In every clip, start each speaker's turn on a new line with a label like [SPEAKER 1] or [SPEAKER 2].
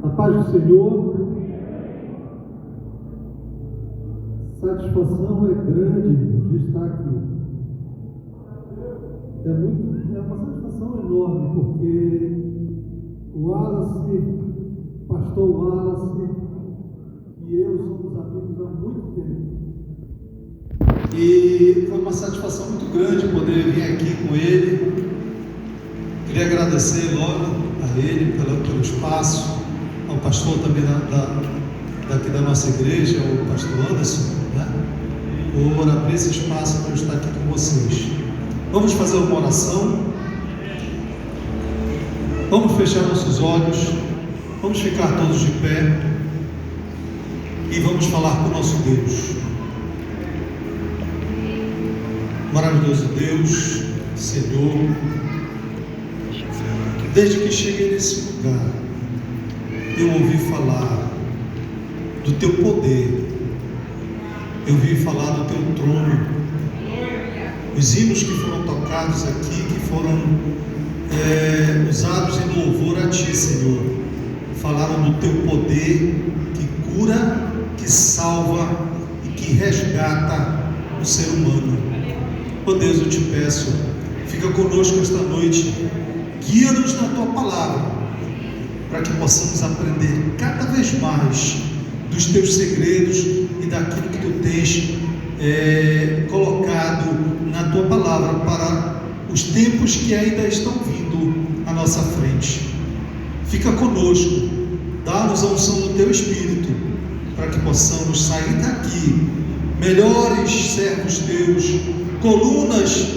[SPEAKER 1] A paz do Senhor. Satisfação é grande de estar aqui. É uma satisfação enorme, porque o Wallace, o pastor Wallace e eu somos amigos há muito tempo. E foi uma satisfação muito grande poder vir aqui com ele. Queria agradecer logo a ele pelo espaço, ao pastor também daqui da nossa igreja, o pastor Anderson, né? Por abrir esse espaço para eu estar aqui com vocês. Vamos fazer uma oração. Vamos fechar nossos olhos. Vamos ficar todos de pé. E vamos falar com o nosso Deus. Maravilhoso Deus, Senhor, desde que cheguei nesse lugar, eu ouvi falar do Teu poder, eu ouvi falar do Teu trono. Os hinos que foram tocados aqui, que foram usados em louvor a Ti, Senhor, falaram do Teu poder que cura, que salva e que resgata o ser humano. Oh Deus, eu te peço, fica conosco esta noite, guia-nos na Tua palavra, para que possamos aprender cada vez mais dos Teus segredos e daquilo que Tu tens colocado na Tua palavra para os tempos que ainda estão vindo à nossa frente. Fica conosco, dá-nos a unção do Teu Espírito, para que possamos sair daqui melhores servos Teus, colunas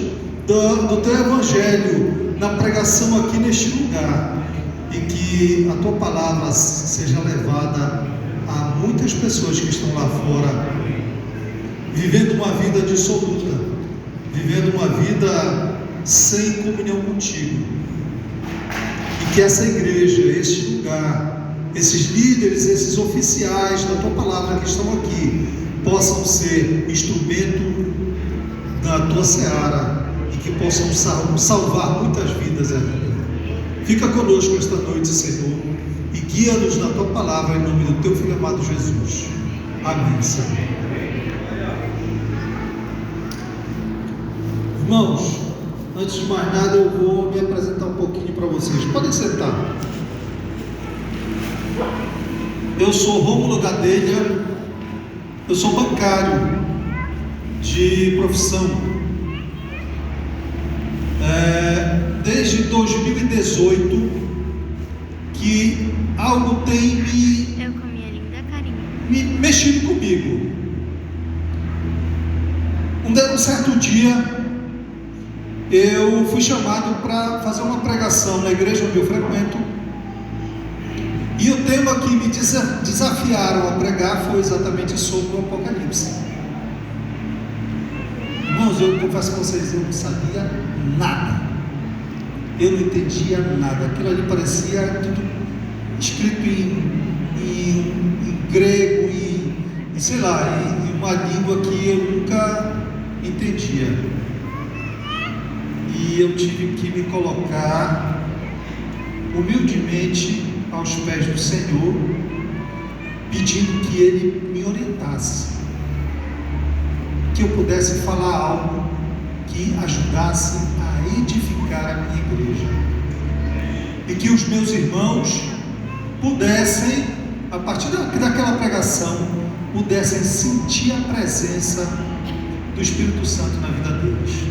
[SPEAKER 1] do Teu Evangelho na pregação aqui neste lugar, e que a Tua palavra seja levada a muitas pessoas que estão lá fora, vivendo uma vida dissoluta, vivendo uma vida sem comunhão contigo, e que essa igreja, este lugar, esses líderes, esses oficiais da Tua palavra que estão aqui, possam ser instrumento da Tua seara e que possam salvar muitas vidas ainda. Fica conosco esta noite, Senhor, e guia-nos na Tua palavra, em nome do Teu Filho amado Jesus. Amém, Senhor. Irmãos, antes de mais nada, eu vou me apresentar um pouquinho para vocês. Podem sentar. Eu sou Rômulo Gadelha, eu sou bancário de profissão. Desde 2018 que algo tem me mexido comigo. Um certo dia eu fui chamado para fazer uma pregação na igreja onde eu frequento, e o tema que me desafiaram a pregar foi exatamente sobre o Apocalipse. Irmãos, eu confesso a vocês, eu não sabia nada, eu não entendia nada. Aquilo ali parecia tudo escrito em grego e sei lá, em uma língua que eu nunca entendia. E eu tive que me colocar humildemente aos pés do Senhor, pedindo que Ele me orientasse, que eu pudesse falar algo que ajudasse a edificar a minha igreja, e que os meus irmãos pudessem, a partir daquela pregação, pudessem sentir a presença do Espírito Santo na vida deles.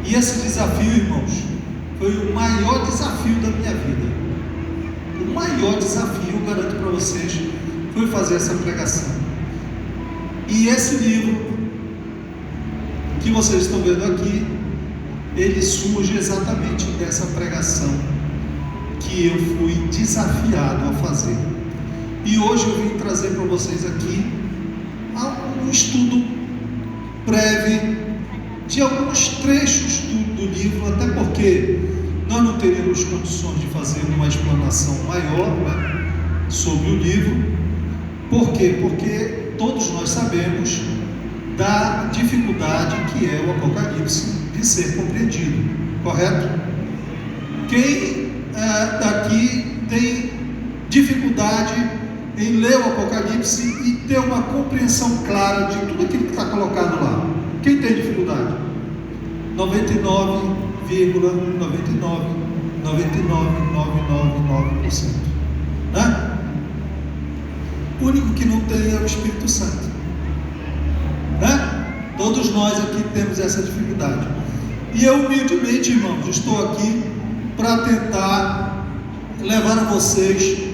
[SPEAKER 1] E esse desafio, irmãos, foi o maior desafio da minha vida. O maior desafio, eu garanto para vocês, foi fazer essa pregação. E esse livro que vocês estão vendo aqui, ele surge exatamente dessa pregação que eu fui desafiado a fazer. E hoje eu vim trazer para vocês aqui um estudo breve de alguns trechos do livro, até porque nós não teríamos condições de fazer uma explanação maior, né, sobre o livro. Por quê? Porque todos nós sabemos da dificuldade que é o Apocalipse de ser compreendido, correto? Quem daqui tem dificuldade em ler o Apocalipse e ter uma compreensão clara de tudo aquilo que está colocado lá? Quem tem dificuldade? 99,999999%, né? O único que não tem é o Espírito Santo, né? Todos nós aqui temos essa dificuldade. E eu humildemente, irmãos, estou aqui para tentar levar a vocês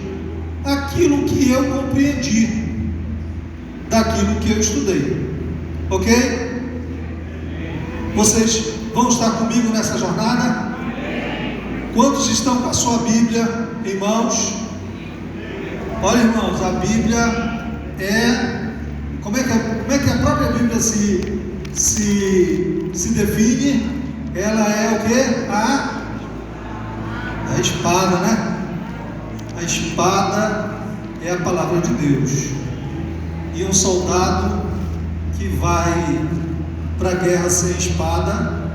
[SPEAKER 1] aquilo que eu compreendi daquilo que eu estudei, ok? Vocês vão estar comigo nessa jornada? Quantos estão com a sua Bíblia em mãos? Olha, irmãos, a Bíblia é... Como é que a própria Bíblia se define? Ela é o quê? A espada, né? A espada é a palavra de Deus. E um soldado que vai para a guerra sem espada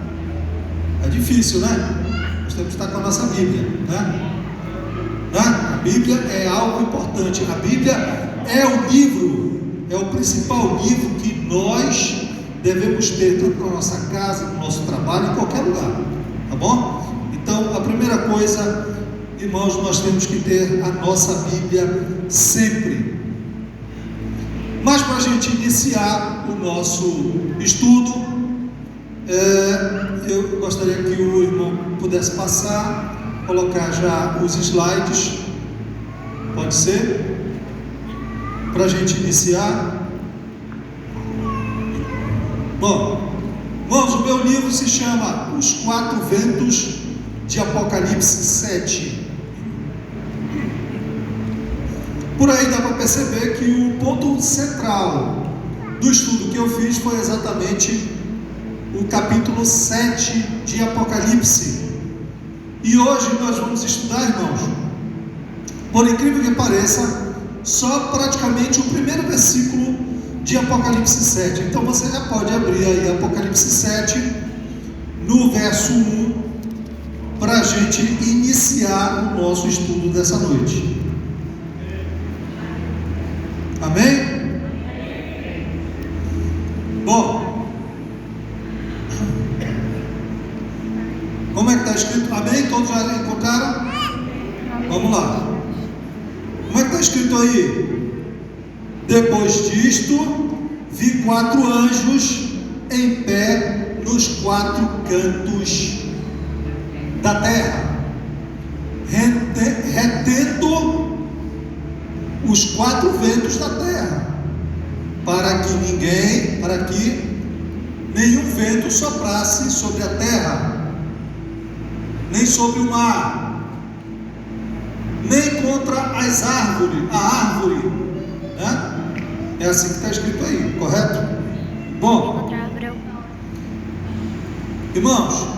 [SPEAKER 1] é difícil, né? Nós temos que estar com a nossa Bíblia, né? A Bíblia é algo importante. A Bíblia é o livro, é o principal livro que nós devemos ter tanto na nossa casa, no nosso trabalho, em qualquer lugar, tá bom? Então, a primeira coisa, irmãos, nós temos que ter a nossa Bíblia sempre. Mas para a gente iniciar o nosso estudo, eu gostaria que o irmão pudesse passar, colocar já os slides, pode ser? Para a gente iniciar. Bom, irmãos, o meu livro se chama Os Quatro Ventos de Apocalipse 7. Por aí dá para perceber que o ponto central do estudo que eu fiz foi exatamente o capítulo 7 de Apocalipse. E hoje nós vamos estudar, irmãos, por incrível que pareça, só praticamente o primeiro versículo de Apocalipse 7. Então você já pode abrir aí Apocalipse 7, no verso 1, para a gente iniciar o nosso estudo dessa noite. Amém? Bom, como é que está escrito? Amém? Todos já encontraram? Vamos lá. Como é que está escrito aí? Depois disto, vi 4 anjos em pé nos 4 cantos da terra, retendo os 4 ventos da terra, para que nenhum vento soprasse sobre a terra, nem sobre o mar, nem contra as árvores, a árvore, né? É assim que está escrito aí, correto? Bom, irmãos,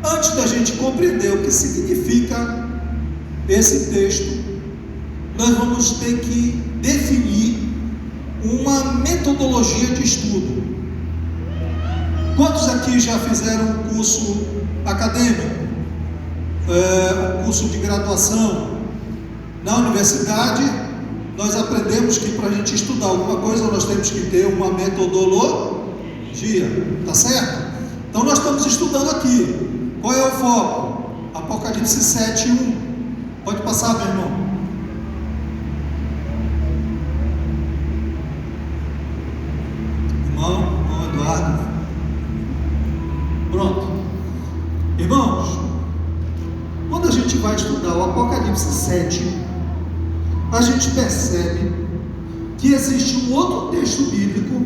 [SPEAKER 1] antes da gente compreender o que significa esse texto, nós vamos ter que definir uma metodologia de estudo. Quantos aqui já fizeram um curso acadêmico, um curso de graduação? Na universidade, nós aprendemos que para a gente estudar alguma coisa, nós temos que ter uma metodologia, tá certo? Então nós estamos estudando aqui. Qual é o foco? Apocalipse 7:1. Pode passar, meu irmão. Irmão Eduardo. Pronto. Irmãos, quando a gente vai estudar o Apocalipse 7, a gente percebe que existe um outro texto bíblico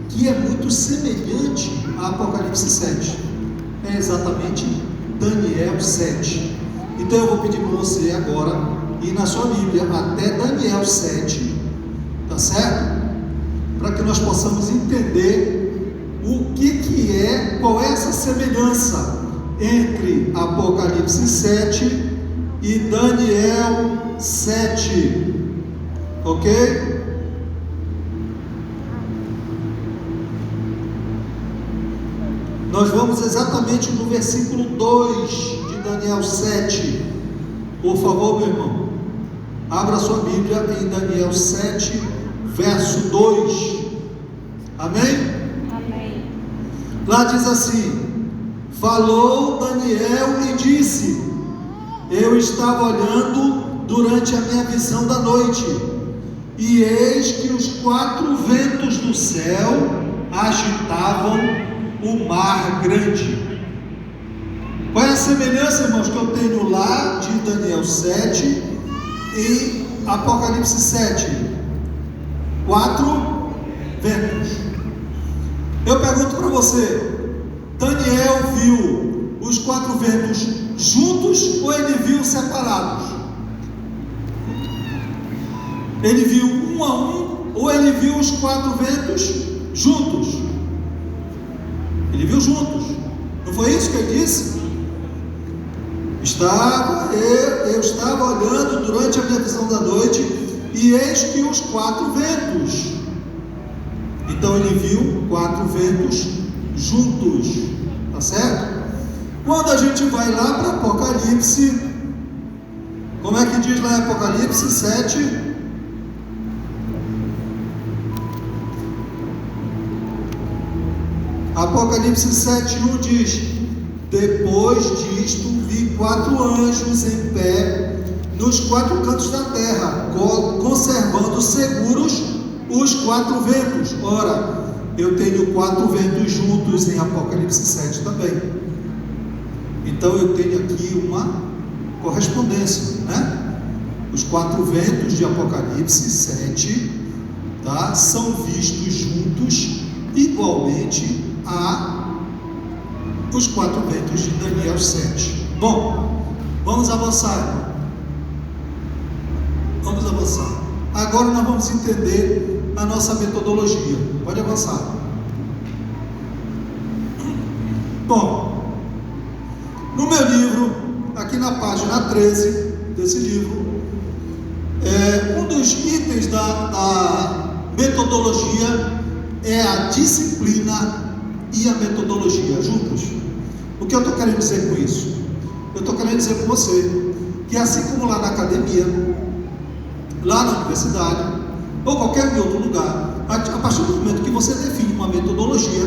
[SPEAKER 1] que é muito semelhante a Apocalipse 7. É exatamente Daniel 7. Então eu vou pedir para você agora ir na sua Bíblia até Daniel 7, tá certo? Para que nós possamos entender o que é, qual é essa semelhança entre Apocalipse 7 e Daniel 7, ok? Nós vamos exatamente no versículo 2 de Daniel 7, Por favor, meu irmão, abra sua Bíblia em Daniel 7, verso 2. Amém?
[SPEAKER 2] Amém.
[SPEAKER 1] Lá diz assim: falou Daniel e disse: eu estava olhando durante a minha visão da noite, e eis que os 4 ventos do céu agitavam o mar grande. Qual é a semelhança, irmãos, que eu tenho lá de Daniel 7 e Apocalipse 7? 4 ventos. Eu pergunto para você: Daniel viu os 4 ventos juntos ou ele viu separados? Ele viu um a um ou ele viu os 4 ventos juntos? Ele viu juntos. Não foi isso que ele disse? Eu estava olhando durante a minha visão da noite, e eis que os 4 ventos. Então ele viu 4 ventos juntos, tá certo? Quando a gente vai lá para Apocalipse, como é que diz lá em Apocalipse 7? Apocalipse 7:1 diz: depois disto vi 4 anjos em pé nos 4 cantos da terra, conservando seguros os 4 ventos. Ora, eu tenho 4 ventos juntos em Apocalipse 7 também. Então eu tenho aqui uma correspondência, né? Os 4 ventos de Apocalipse 7, tá? São vistos juntos igualmente a os 4 ventos de Daniel 7. Bom, vamos avançar, irmão. Vamos avançar. Agora nós vamos entender a nossa metodologia. Pode avançar. Bom, no meu livro, aqui na página 13 desse livro, um dos itens da metodologia é a disciplina e a metodologia juntos. O que eu estou querendo dizer com isso? Eu estou querendo dizer com você que, assim como lá na academia, lá na universidade ou qualquer outro lugar, a partir do momento que você define uma metodologia,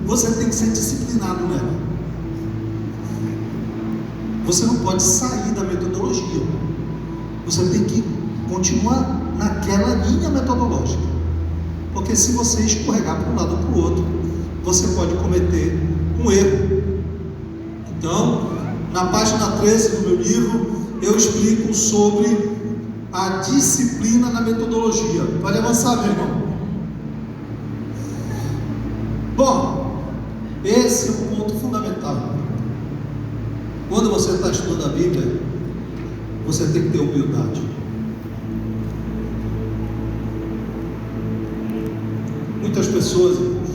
[SPEAKER 1] você tem que ser disciplinado nela. Você não pode sair da metodologia. Você tem que continuar naquela linha metodológica, porque se você escorregar para um lado ou para o outro, você pode cometer um erro. Então, na página 13 do meu livro, eu explico sobre a disciplina na metodologia. Pode avançar, meu irmão. Bom, esse é um ponto fundamental. Quando você está estudando a Bíblia, você tem que ter humildade. Muitas pessoas, irmãos,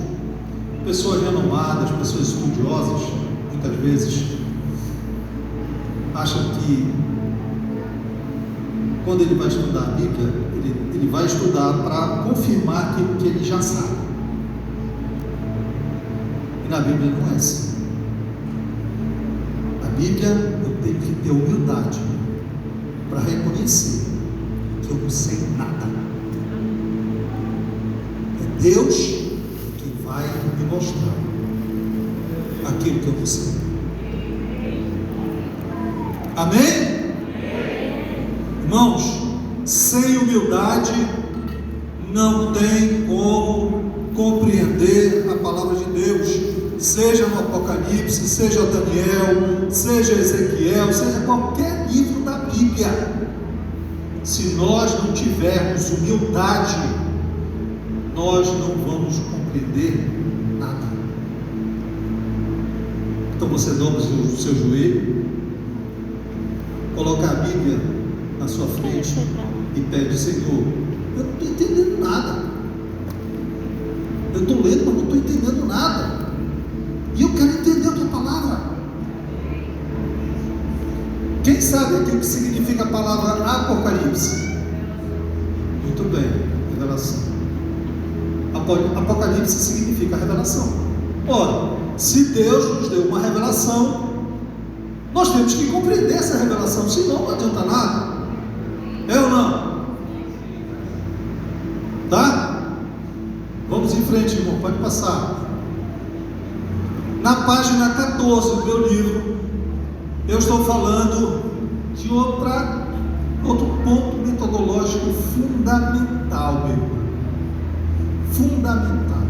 [SPEAKER 1] pessoas renomadas, pessoas estudiosas, muitas vezes acham que quando ele vai estudar a Bíblia, ele vai estudar para confirmar aquilo que ele já sabe. E na Bíblia não é assim. Na Bíblia eu tenho que ter humildade para reconhecer que eu não sei nada. É Deus que vai me mostrar aquilo que eu não sei. Amém? Irmãos, sem humildade não tem como compreender a palavra de Deus, seja no Apocalipse, seja Daniel, seja Ezequiel, seja qualquer livro da Bíblia. Se nós não tivermos humildade, nós não vamos compreender nada. Então você dobra o seu joelho, coloca a Bíblia na sua frente e pede: Senhor, eu não estou entendendo nada. Eu estou lendo, mas não estou entendendo nada. E eu quero entender a tua palavra. Quem sabe aqui o que significa a palavra Apocalipse? Muito bem, revelação. Apocalipse significa revelação. Ora, se Deus nos deu uma revelação, nós temos que compreender essa revelação, senão não adianta nada. Tá? Vamos em frente, irmão, pode passar. Na página 14 do meu livro, eu estou falando de outro ponto metodológico fundamental, meu irmão. Fundamental.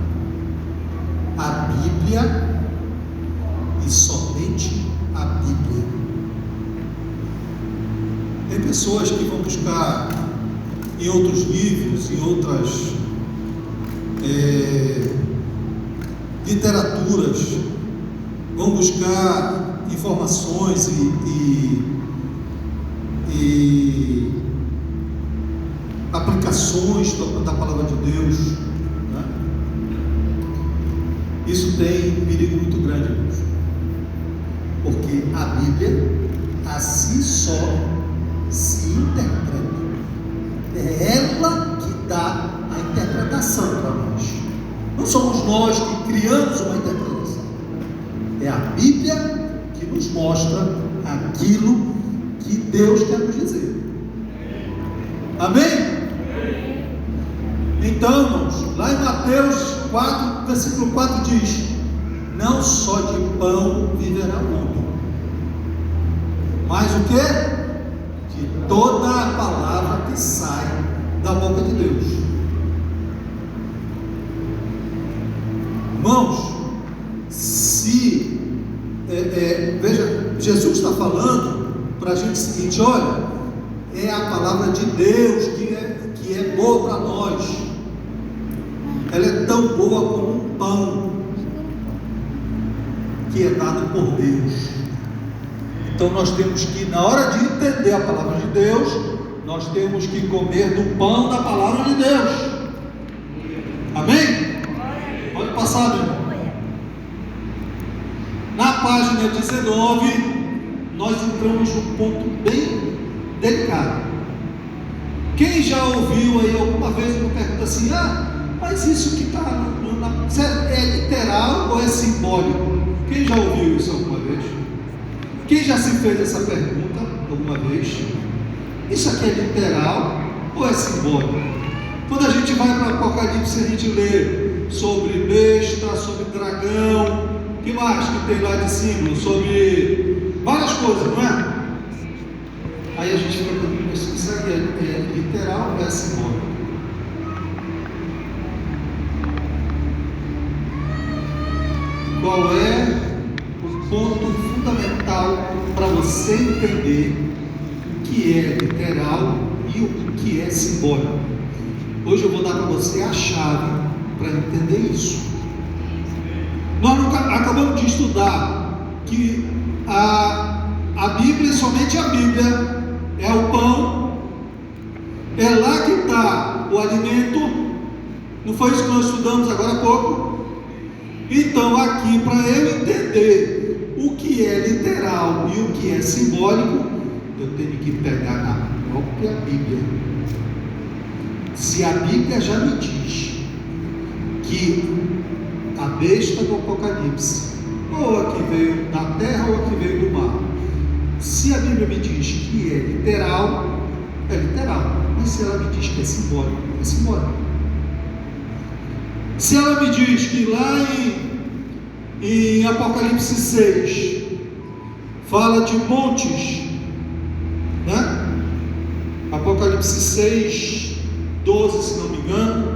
[SPEAKER 1] A Bíblia e somente a Bíblia. Tem pessoas que vão buscar em outros livros, em outras literaturas, vão buscar informações e aplicações da palavra de Deus, né? Isso tem um perigo muito grande, irmãos, porque a Bíblia a si só se interpreta. É ela que dá a interpretação para nós. Não somos nós que criamos uma interpretação. É a Bíblia que nos mostra aquilo que Deus quer nos dizer. Amém? Então, irmãos, lá em Mateus 4, versículo 4 diz: não só de pão viverá o homem, mas o que? De toda a palavra que sai da boca de Deus. Irmãos, veja, Jesus está falando para a gente o seguinte: olha, é a palavra de Deus que é boa para nós. Ela é tão boa como um pão que é dado por Deus. Então nós temos que, na hora de entender a palavra de Deus, nós temos que comer do pão da palavra de Deus. Amém? Pode passar, meu irmão. Na página 19, nós entramos num ponto bem delicado. Quem já ouviu aí alguma vez uma pergunta assim: mas isso que está é literal ou é simbólico? Quem já ouviu isso alguma vez? Quem já se fez essa pergunta alguma vez? Isso aqui é literal ou é simbólico? Quando a gente vai para o Apocalipse, a gente lê sobre besta, sobre dragão, o que mais que tem lá de símbolo? Sobre várias coisas, não é? Aí a gente fica perguntando: isso aqui é literal ou é simbólico? Qual é o ponto fundamental para você entender o que é literal e o que é simbólico? Hoje eu vou dar para você a chave para entender isso. Nós acabamos de estudar que a Bíblia, somente a Bíblia, é o pão, é lá que está o alimento. Não foi isso que nós estudamos agora há pouco? Então, aqui, para eu entender o que é literal e o que é simbólico, eu tenho que pegar na própria Bíblia. Se a Bíblia já me diz que a besta do Apocalipse, ou a que veio da terra ou a que veio do mar, se a Bíblia me diz que é literal, é literal. Mas se ela me diz que é simbólico, é simbólico. Se ela me diz que lá em Apocalipse 6 fala de montes, né? Apocalipse 6, 12, se não me engano.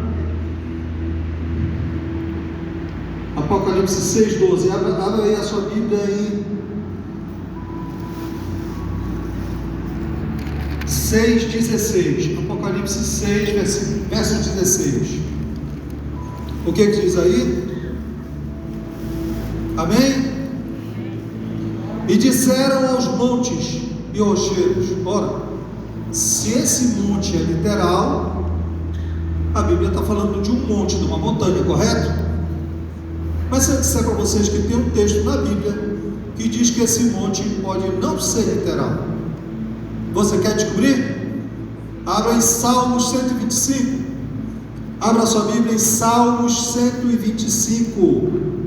[SPEAKER 1] Apocalipse 6, 12. Abra aí a sua Bíblia aí. 6,16. Apocalipse 6, verso 16. O que diz aí? Amém? E disseram aos montes e rocheiros: ora, se esse monte é literal, a Bíblia está falando de um monte, de uma montanha, correto? Mas se eu disser para vocês que tem um texto na Bíblia que diz que esse monte pode não ser literal, você quer descobrir? Abra em Salmos 125. Abra sua Bíblia em Salmos 125.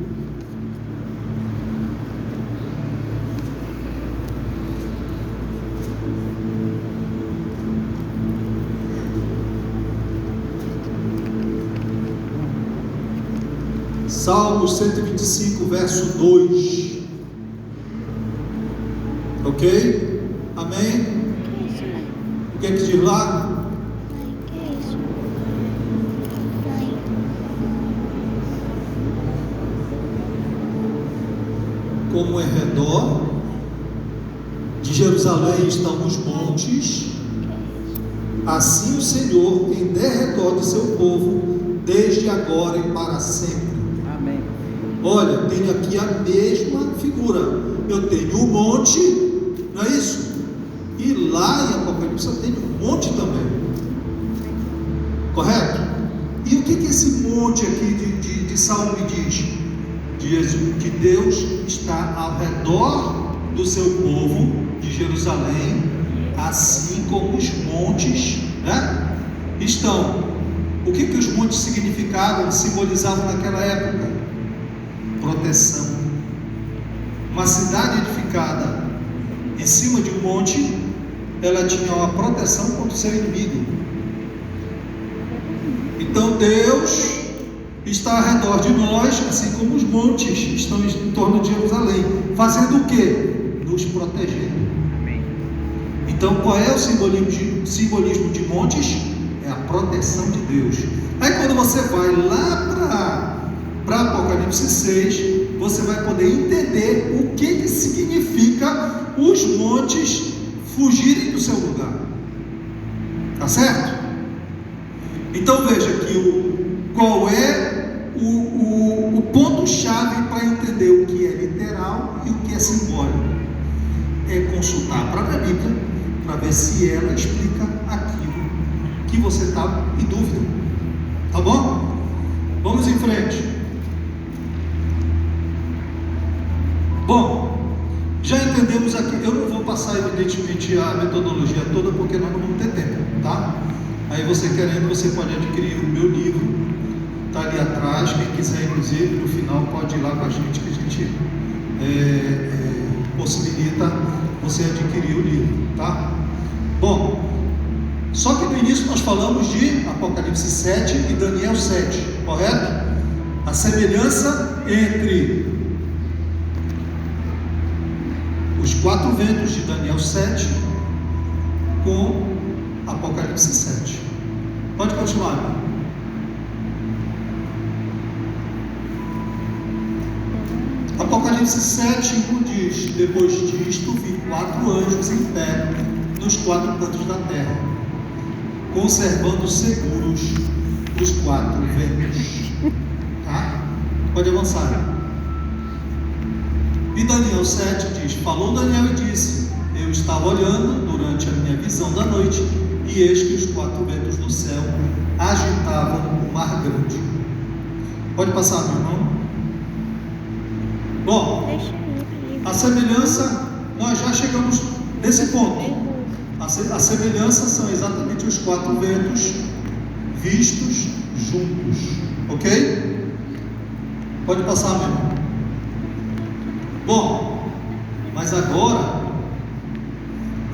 [SPEAKER 1] Salmos 125, verso 2. Ok? Amém? O que é que diz lá? Como em redor de Jerusalém estão os montes, assim o Senhor em derredor de seu povo, desde agora e para sempre.
[SPEAKER 2] Amém.
[SPEAKER 1] Olha, tenho aqui a mesma figura. Eu tenho um monte, não é isso? E lá em Apocalipse eu tenho um monte também. Correto? E o que esse monte aqui de Salmo me diz? Diz que Deus está ao redor do seu povo de Jerusalém, assim como os montes, né, estão. O que os montes significavam, simbolizavam naquela época? Proteção. Uma cidade edificada em cima de um monte, ela tinha uma proteção contra o seu inimigo. Então Deus está ao redor de nós, assim como os montes estão em torno de Jerusalém, fazendo o que? Nos protegendo. Então qual é o simbolismo de montes? É a proteção de Deus. Aí quando você vai lá para Apocalipse 6, você vai poder entender o que significa os montes fugirem do seu lugar. Tá certo? Então veja que qual é o ponto-chave para entender o que é literal e o que é simbólico. É consultar a própria Bíblia para ver se ela explica aquilo que você está em dúvida. Tá bom? Vamos em frente. Bom, já entendemos aqui. Eu não vou passar evidentemente a metodologia toda, porque nós não vamos ter tempo, tá? Aí você querendo, você pode adquirir o meu livro, está ali atrás. Quem quiser, inclusive, no final pode ir lá com a gente, que a gente possibilita você adquirir o livro, tá? Bom, só que no início nós falamos de Apocalipse 7 e Daniel 7, correto? A semelhança entre os 4 ventos de Daniel 7 com Apocalipse 7. Pode continuar. Apocalipse 7 diz: depois disto vi 4 anjos em pé nos 4 cantos da terra, conservando seguros os 4 ventos. Tá? Pode avançar. E Daniel 7 diz: falou Daniel e disse: eu estava olhando durante a minha visão da noite, e eis que os 4 ventos do céu agitavam o mar grande. Pode passar, meu irmão. Bom, a semelhança, nós já chegamos nesse ponto. A semelhança são exatamente os 4 ventos vistos juntos. Ok? Pode passar, meu irmão. Bom, mas agora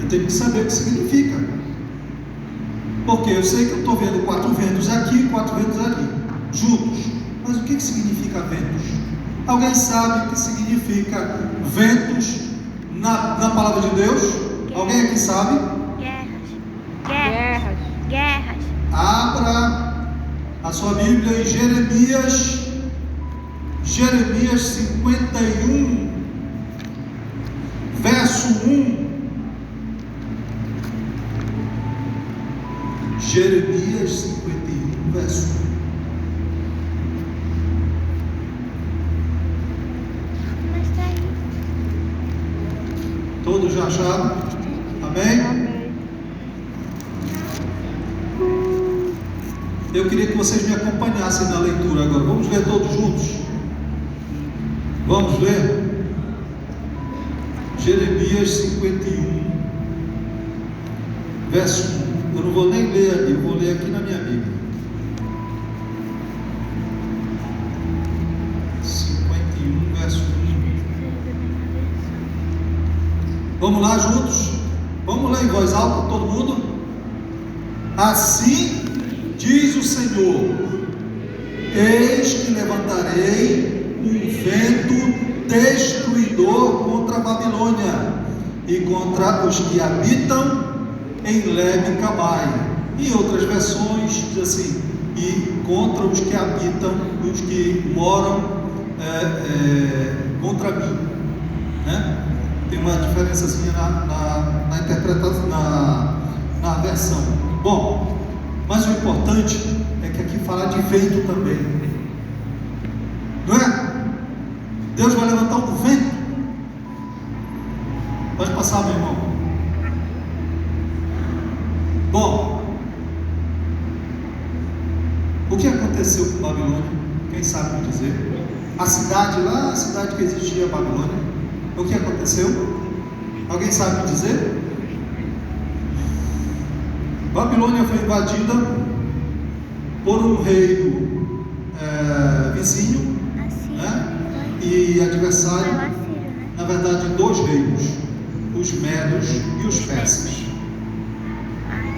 [SPEAKER 1] eu tenho que saber o que significa. Porque eu sei que eu estou vendo 4 ventos aqui e 4 ventos ali, juntos. Mas o que significa ventos? Alguém sabe o que significa ventos na palavra de Deus? Alguém aqui sabe?
[SPEAKER 3] Guerras.
[SPEAKER 1] Abra a sua Bíblia em Jeremias 51, verso 1. Jeremias 51, verso 1. Todos já acharam? Amém?
[SPEAKER 3] Amém.
[SPEAKER 1] Eu queria que vocês me acompanhassem na leitura agora. Vamos ler todos juntos? Vamos ler? Jeremias 51, verso 1. Eu não vou nem ler ali, eu vou ler aqui na minha Bíblia. 51, verso 1. Vamos lá juntos? Vamos ler em voz alta, todo mundo? Assim diz o Senhor: Eis que levantarei um vento destruidor contra a Babilônia e contra os que habitam em Lebe-Cabai. Em outras versões diz assim: e contra os que habitam, os que moram contra mim, né? Tem uma diferençazinha na interpretação, na versão. Bom, mas o importante é que aqui fala de vento também, não é? Deus vai levantar um vento. Pode passar, meu irmão. Bom, o que aconteceu com Babilônia? Quem sabe me dizer? A cidade lá, a cidade que existia, Babilônia, o que aconteceu? Alguém sabe me dizer? Babilônia foi invadida por um reino vizinho, né? E adversário, na verdade, dois reinos, os medos e os persas.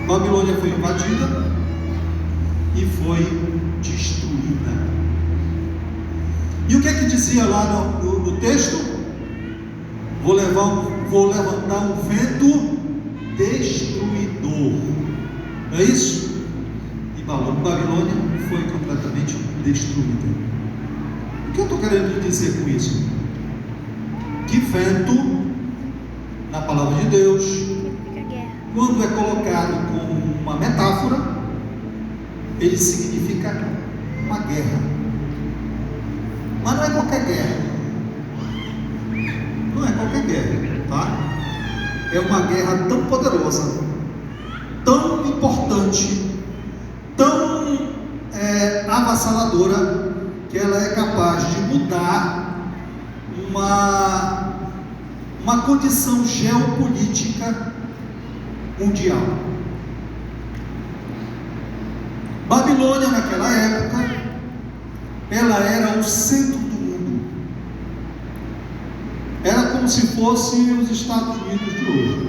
[SPEAKER 1] Babilônia foi invadida e foi destruída. E o que é que dizia lá no texto? Vou levantar um vento destruidor. Não é isso? E Babilônia foi completamente destruída. O que eu estou querendo dizer com isso? Que vento, na palavra de Deus, quando é colocado como uma metáfora, ele significa uma guerra. Mas não é qualquer guerra. Não é qualquer guerra, tá? É uma guerra tão poderosa, tão importante, tão avassaladora, que ela é capaz de mudar uma condição geopolítica mundial. Babilônia, naquela época, ela era o centro do mundo. Era como se fosse os Estados Unidos de hoje,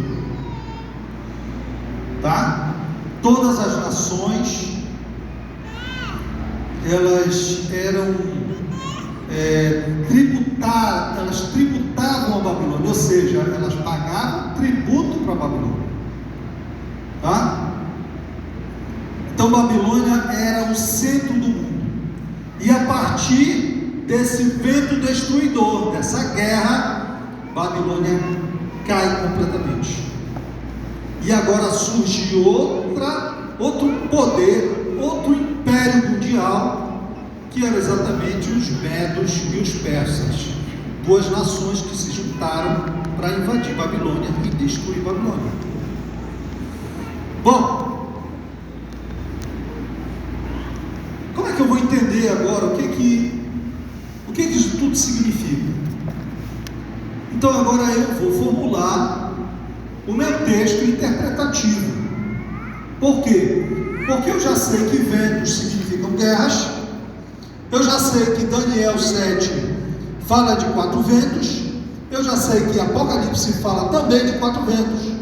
[SPEAKER 1] tá? Todas as nações, elas eram elas tributavam a Babilônia, ou seja, elas pagavam tributo para a Babilônia, tá? Então Babilônia era o centro do mundo, e a partir desse vento destruidor, dessa guerra, Babilônia cai completamente. E agora surge outro poder, outro império mundial, que eram exatamente os medos e os persas, duas nações que se juntaram para invadir Babilônia e destruir Babilônia. Bom, como é que eu vou entender agora o que isso tudo significa? Então agora eu vou formular o meu texto interpretativo. Por quê? Porque eu já sei que ventos significam guerras. Eu já sei que Daniel 7 fala de 4 ventos. Eu já sei que Apocalipse fala também de 4 ventos.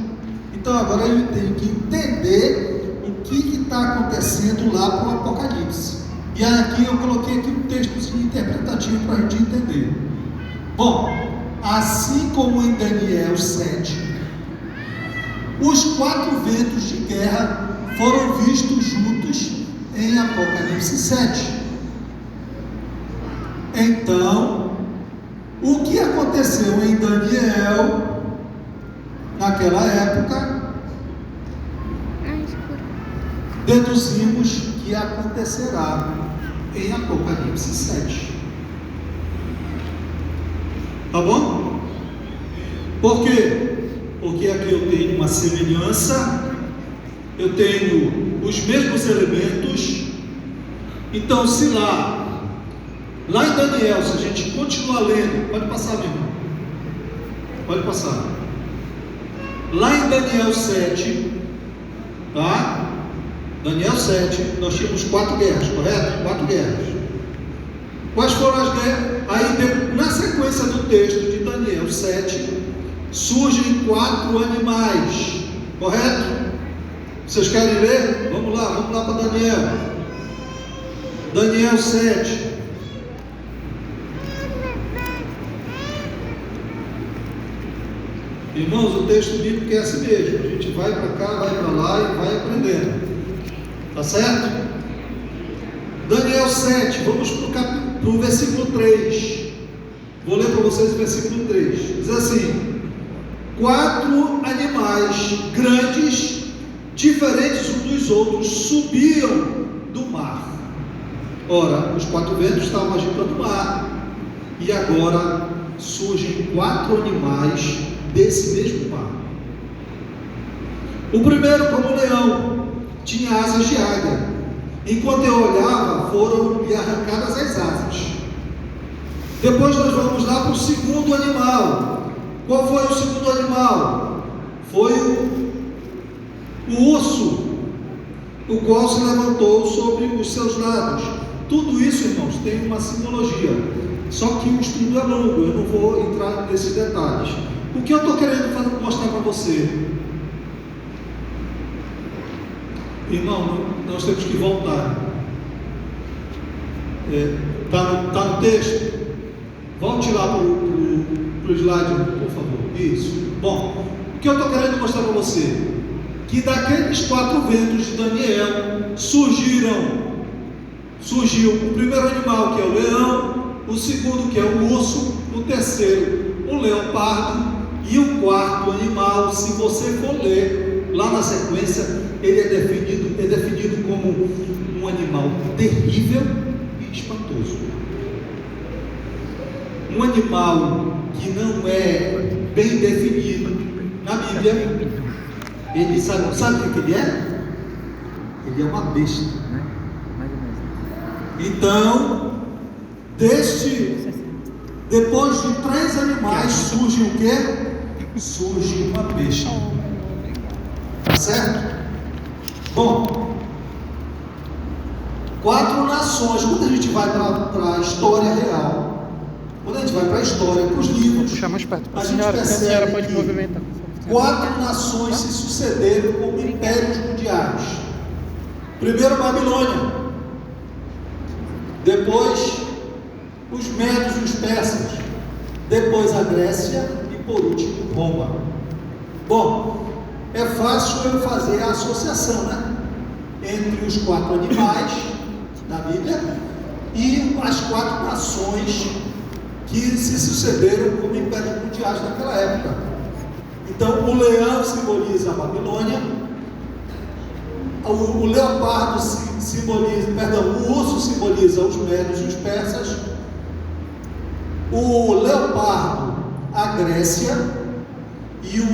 [SPEAKER 1] Então agora eu tenho que entender o que está acontecendo lá para o Apocalipse. E aqui eu coloquei aqui um texto interpretativo para a gente entender. Bom, assim como em Daniel 7, os 4 ventos de guerra foram vistos juntos em Apocalipse 7. Então, o que aconteceu em Daniel naquela época, deduzimos que acontecerá em Apocalipse 7. Tá bom? Por quê? Porque aqui eu tenho uma semelhança, eu tenho os mesmos elementos. Então, se lá em Daniel, se a gente continuar lendo, pode passar, meu irmão, pode passar. Lá em Daniel 7, tá? Daniel 7, nós tínhamos 4 guerras, correto? 4 guerras. Quais foram as guerras? Aí, na sequência do texto de Daniel 7, surgem 4 animais, correto? Vocês querem ler? Vamos lá para Daniel. Daniel 7. Irmãos, o texto bíblico é assim mesmo. A gente vai para cá, vai para lá e vai aprendendo. Tá certo? Daniel 7, vamos para o versículo 3. Vou ler para vocês o versículo 3. Diz assim: 4 animais grandes, diferentes uns dos outros, subiam do mar. Ora, os 4 ventos estavam agitando o mar, e agora surgem 4 animais desse mesmo mar. O primeiro, como leão, tinha asas de águia. Enquanto eu olhava, foram-lhe arrancadas as asas. Depois nós vamos lá para o segundo animal. Qual foi o segundo animal? Foi o urso, o qual se levantou sobre os seus lados. Tudo isso, irmãos, tem uma simbologia. Só que o estudo é longo, eu não vou entrar nesses detalhes. O que eu estou querendo mostrar para você? Irmão, nós temos que voltar. Está no texto? Volte lá para o slide, por favor. Isso. Bom, o que eu estou querendo mostrar para você? Que daqueles 4 ventos de Daniel surgiu o primeiro animal, que é o leão, o segundo, que é o urso, o terceiro, o leopardo, e o quarto animal, se você for ler lá na sequência, ele é definido como um animal terrível e espantoso. Um animal que não é bem definido na Bíblia. Ele sabe o que ele é? Ele é uma besta. Então, depois de 3 animais, surge o quê? Surge uma besta. Tá certo? Bom, 4 nações. Quando a gente vai para a história real, quando a gente vai para a história, para os livros, a gente percebe que 4 nações se sucederam como impérios mundiais. Primeiro Babilônia, depois os medos e os persas, depois a Grécia e por último Roma. Bom, é fácil eu fazer a associação, né, entre os 4 animais da Bíblia e as 4 nações que se sucederam como impérios mundiais naquela época. Então, o leão simboliza a Babilônia, o leopardo o urso simboliza os medos e os persas, o leopardo a Grécia e o